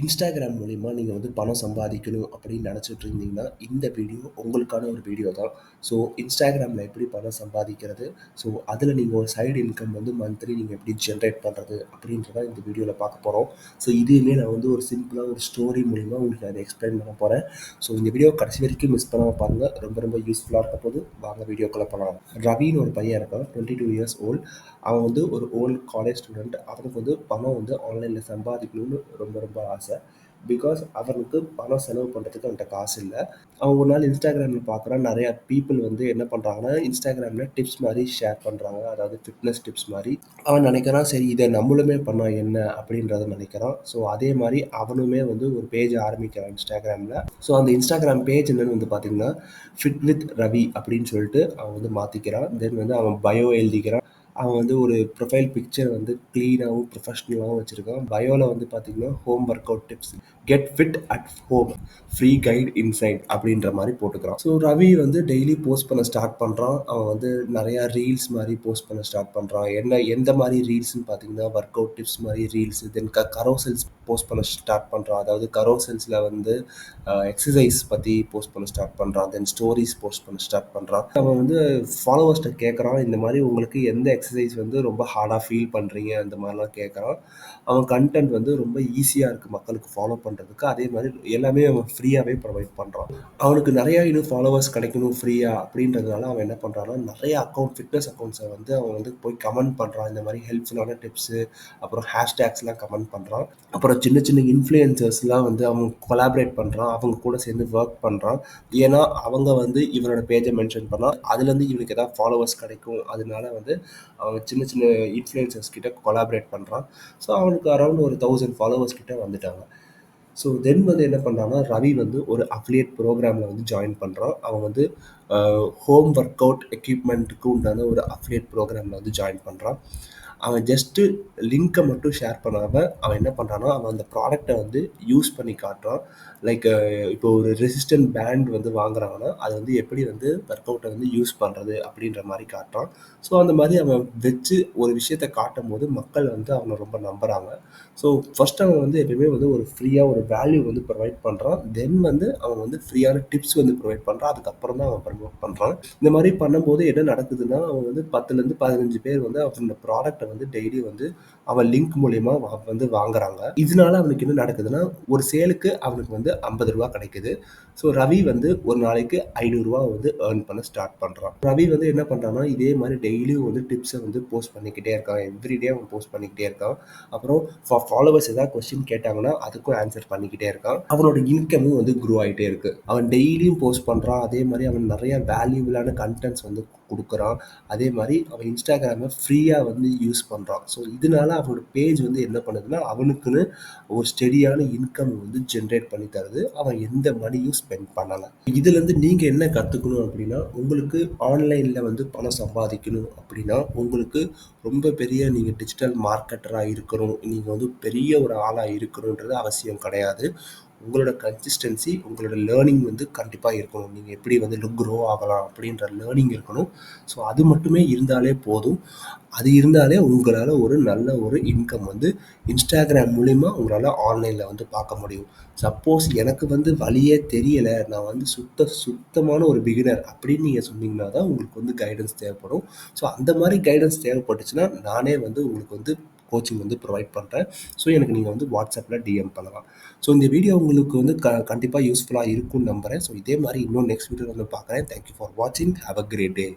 Instagram மூலியமா நீங்க வந்து பணம் சம்பாதிக்கணும் அப்படின்னு நினைச்சிட்டு இருந்தீங்கன்னா, இந்த வீடியோ உங்களுக்கான ஒரு வீடியோ தான். ஸோ Instagramல எப்படி பணம் சம்பாதிக்கிறது? ஸோ அதில நீங்க ஒரு சைடு இன்கம் வந்து மந்த்லி நீங்க எப்படி ஜெனரேட் பண்றது? அப்படின்றத இந்த வீடியோல பார்க்க போறோம். ஸோ இதையுமே நான் வந்து ஒரு சிம்பிளா ஒரு ஸ்டோரி மூலியமா உங்களுக்கு அத எக்ஸ்பிளைன் பண்ண போறேன். ஸோ இந்த வீடியோ கடைசி வரைக்கும் மிஸ் பண்ணாம பாருங்க. ரொம்ப ரொம்ப யூஸ்ஃபுல்லா இருக்க போது. வாங்க வீடியோக்குள்ள போலாம். ரவின்னு ஒரு பையன் இருக்கான். 22 இயர்ஸ் ஓல்ட். அவன் வந்து ஒரு ஓல்ட் காலேஜ் ஸ்டூடெண்ட். அவனுக்கு வந்து பணம் வந்து ஆன்லைன்ல சம்பாதிக்கணும்னு ரொம்ப ரொம்ப ஆசை. பிகாஸ் அவனுக்கு பணம் செலவு பண்ணுறதுக்கு அவன்கிட்ட காசு இல்லை. அவன் ஒரு நாள் இன்ஸ்டாகிராமில் பார்க்குறான், நிறையா பீப்புள் வந்து என்ன பண்ணுறாங்கன்னா இன்ஸ்டாகிராமில் டிப்ஸ் மாதிரி ஷேர் பண்ணுறாங்க, அதாவது ஃபிட்னஸ் டிப்ஸ் மாதிரி. அவன் நினைக்கிறான், சரி இதை நம்மளுமே பண்ணால் என்ன அப்படின்றத நினைக்கிறான். ஸோ அதே மாதிரி அவனுமே வந்து ஒரு பேஜ் ஆரம்பிக்கிறான் இன்ஸ்டாகிராமில். ஸோ அந்த இன்ஸ்டாகிராம் பேஜ் என்னன்னு வந்து பார்த்தீங்கன்னா ஃபிட் வித் ரவி அப்படின்னு சொல்லிட்டு அவன் வந்து மாற்றிக்கிறான். தென் வந்து அவன் பயோ எழுதிக்கிறான். அவன் வந்து ஒரு ப்ரொஃபைல் பிக்சர் வந்து க்ளீனாகவும் ப்ரொஃபஷ்னலாகவும் வச்சுருக்கான். பயோவில் வந்து பார்த்தீங்கன்னா home work out tips, get fit at home, free guide inside அப்படின்ற மாதிரி போட்டுக்கிறான். ஸோ ரவி வந்து டெய்லி போஸ்ட் பண்ண ஸ்டார்ட் பண்ணுறான். அவன் வந்து நிறையா ரீல்ஸ் மாதிரி போஸ்ட் பண்ண ஸ்டார்ட் பண்ணுறான். எந்த மாதிரி ரீல்ஸ்னு பார்த்தீங்கன்னா ஒர்க் அவுட் டிப்ஸ் மாதிரி ரீல்ஸ், தென் கரோசெல்ஸ் போஸ்ட் பண்ண ஸ்டார்ட் பண்ணுறான். அதாவது கரோசெல்ஸில் வந்து எக்ஸசைஸ் பற்றி போஸ்ட் பண்ண ஸ்டார்ட் பண்ணுறான். தென் ஸ்டோரிஸ் போஸ்ட் பண்ண ஸ்டார்ட் பண்ணுறான். அவன் வந்து ஃபாலோவர்ஸ்கிட்ட கேட்குறான், இந்த மாதிரி உங்களுக்கு எந்த எக்ஸசைஸ் வந்து ரொம்ப ஹார்டாக ஃபீல் பண்ணுறீங்க அந்த மாதிரிலாம் கேட்குறான். அவன் கண்டென்ட் வந்து ரொம்ப ஈஸியாக இருக்குது மக்களுக்கு ஃபாலோ பண்ணுறதுக்கு. அதே மாதிரி எல்லாமே அவன் ஃப்ரீயாகவே ப்ரொவைட் பண்ணுறான். அவனுக்கு நிறையா இன்னும் ஃபாலோவர்ஸ் கிடைக்கணும் ஃப்ரீயாக அப்படின்றதுனால அவன் என்ன பண்ணுறான்னா நிறைய ஃபிட்னஸ் அக்கௌண்ட்ஸை வந்து அவன் வந்து போய் கமெண்ட் பண்ணுறான். இந்த மாதிரி ஹெல்ப்ஃபுல்லான டிப்ஸு, அப்புறம் ஹேஷ்டேக்ஸ்லாம் கமெண்ட் பண்ணுறான். அப்புறம் சின்ன சின்ன இன்ஃப்ளூயன்சர்ஸ்லாம் வந்து அவன் கொலாபரேட் பண்ணுறான். அவங்க கூட சேர்ந்து ஒர்க் பண்ணுறான். ஏன்னா அவங்க வந்து இவனோட பேஜை மென்ஷன் பண்ணால் அதுலேருந்து இவனுக்கு ஏதாவது ஃபாலோவர்ஸ் கிடைக்கும். அதனால வந்து அவன் சின்ன சின்ன இன்ஃப்ளூயன்சர்ஸ் கிட்ட கொலாபரேட் பண்ணுறான். ஸோ அவனுக்கு அரௌண்ட் ஒரு 1000 ஃபாலோவர்ஸ் கிட்ட வந்துட்டாங்க. ஸோ தென் வந்து என்ன பண்ணுறான்னா ரவி வந்து ஒரு அஃபிலியேட் ப்ரோக்ராமில் வந்து ஜாயின் பண்ணுறான். அவன் வந்து ஹோம் ஒர்க் அவுட் எக்யூப்மெண்ட்டுக்கு உண்டான ஒரு அஃபிலியேட் ப்ரோக்ராமில் வந்து ஜாயின் பண்ணுறான். அவன் ஜஸ்ட்டு லிங்க்கை மட்டும் ஷேர் பண்ணாமல் அவன் என்ன பண்ணுறான்னா அவன் அந்த ப்ராடக்டை வந்து யூஸ் பண்ணி காட்டுறான். லைக் இப்போ ஒரு ரெசிஸ்டன்ட் பேண்ட் வந்து வாங்குறாங்கன்னா அதை வந்து எப்படி வந்து ஒர்க் அவுட்டை வந்து யூஸ் பண்ணுறது அப்படின்ற மாதிரி காட்டுறான். ஸோ அந்த மாதிரி அவன் வச்சு ஒரு விஷயத்தை காட்டும் போது மக்கள் வந்து அவனை ரொம்ப நம்புகிறாங்க. ஸோ ஃபர்ஸ்ட் அவன் வந்து எப்பயுமே வந்து ஒரு ஃப்ரீயாக ஒரு வேல்யூ வந்து ப்ரொவைட் பண்ணுறான். தென் வந்து அவன் வந்து ஃப்ரீயான டிப்ஸ் வந்து ப்ரொவைட் பண்ணுறான். அதுக்கப்புறம் தான் அவன் ப்ரமோட் பண்ணுறான். இந்த மாதிரி பண்ணும்போது என்ன நடக்குதுன்னா அவன் வந்து 10லேருந்து 15 பேர் வந்து அவனோட ப்ராடக்ட்டை வந்து டெய்லி வந்து அவன் லிங்க் மூலியமா வந்து வாங்குறாங்க. இதனால அவனுக்கு என்ன நடக்குதுன்னா ஒரு சேலுக்கு அவனுக்கு வந்து ரூ. 50 கிடைக்குது. ஸோ ரவி வந்து ஒரு நாளைக்கு ரூ. 500 வந்து ஏர்ன் பண்ண ஸ்டார்ட் பண்ணுறான். ரவி வந்து என்ன பண்ணுறான்னா இதே மாதிரி டெய்லியும் வந்து டிப்ஸை வந்து போஸ்ட் பண்ணிக்கிட்டே இருக்கான். எவ்ரிடே அவன் போஸ்ட் பண்ணிக்கிட்டே இருக்கான். அப்புறம் ஃபாலோவர்ஸ் ஏதாவது கொஸ்டின் கேட்டாங்கன்னா அதுக்கும் ஆன்சர் பண்ணிக்கிட்டே இருக்கான். அவனோட இன்கமும் வந்து க்ரோ ஆகிட்டே இருக்கு. அவன் டெய்லியும் போஸ்ட் பண்ணுறான். அதே மாதிரி அவன் நிறைய வேல்யூபிளான கண்டென்ட்ஸ் வந்து கொடுக்குறான். அதே மாதிரி அவன் இன்ஸ்டாகிராமை ஃப்ரீயாக வந்து யூஸ் பண்ணுறான். ஸோ இதனால அவனோட பேஜ் வந்து என்ன பண்ணுதுன்னா அவனுக்குன்னு ஒரு ஸ்டெடியான இன்கம் வந்து ஜென்ரேட் பண்ணி தருது. அவன் எந்த மணியும் ஸ்பெண்ட் பண்ணலை. இதுலேருந்து நீங்கள் என்ன கற்றுக்கணும் அப்படின்னா உங்களுக்கு ஆன்லைனில் வந்து பணம் சம்பாதிக்கணும் அப்படின்னா உங்களுக்கு ரொம்ப பெரிய நீங்கள் டிஜிட்டல் மார்க்கெட்டராக இருக்கணும், நீங்கள் வந்து பெரிய ஒரு ஆளாக இருக்கணுன்றது அவசியம் கிடையாது. உங்களோட கன்சிஸ்டன்சி, உங்களோட லேர்னிங் வந்து கண்டிப்பாக இருக்கணும். நீங்கள் எப்படி வந்து க்ரோ ஆகலாம் அப்படின்ற லேர்னிங் இருக்கணும். ஸோ அது மட்டுமே இருந்தாலே போதும். அது இருந்தாலே உங்களால் ஒரு நல்ல ஒரு இன்கம் வந்து இன்ஸ்டாகிராம் மூலிமா உங்களால் ஆன்லைனில் வந்து பார்க்க முடியும். சப்போஸ் எனக்கு வந்து வழியே தெரியலை, நான் வந்து சுத்தமான ஒரு பிகினர் அப்படின்னு நீங்கள் சொன்னீங்கன்னா தான் உங்களுக்கு வந்து கைடன்ஸ் தேவைப்படும். ஸோ அந்த மாதிரி கைடன்ஸ் தேவைப்பட்டுச்சுன்னா நானே வந்து உங்களுக்கு வந்து கோச்சிங் வந்து ப்ரொவைட் பண்ணுறேன். ஸோ எனக்கு நீங்கள் வந்து வாட்ஸ்அப்பில் டிஎம் பண்ணலாம். ஸோ இந்த வீடியோ உங்களுக்கு வந்து கண்டிப்பாக யூஸ்ஃபுல்லாக இருக்கும்னு நம்புகிறேன். ஸோ இதே மாதிரி இன்னும் நெக்ஸ்ட் வீடியோ வந்து பார்க்குறேன். தேங்க்யூ ஃபார் வாட்சிங். Have a great day.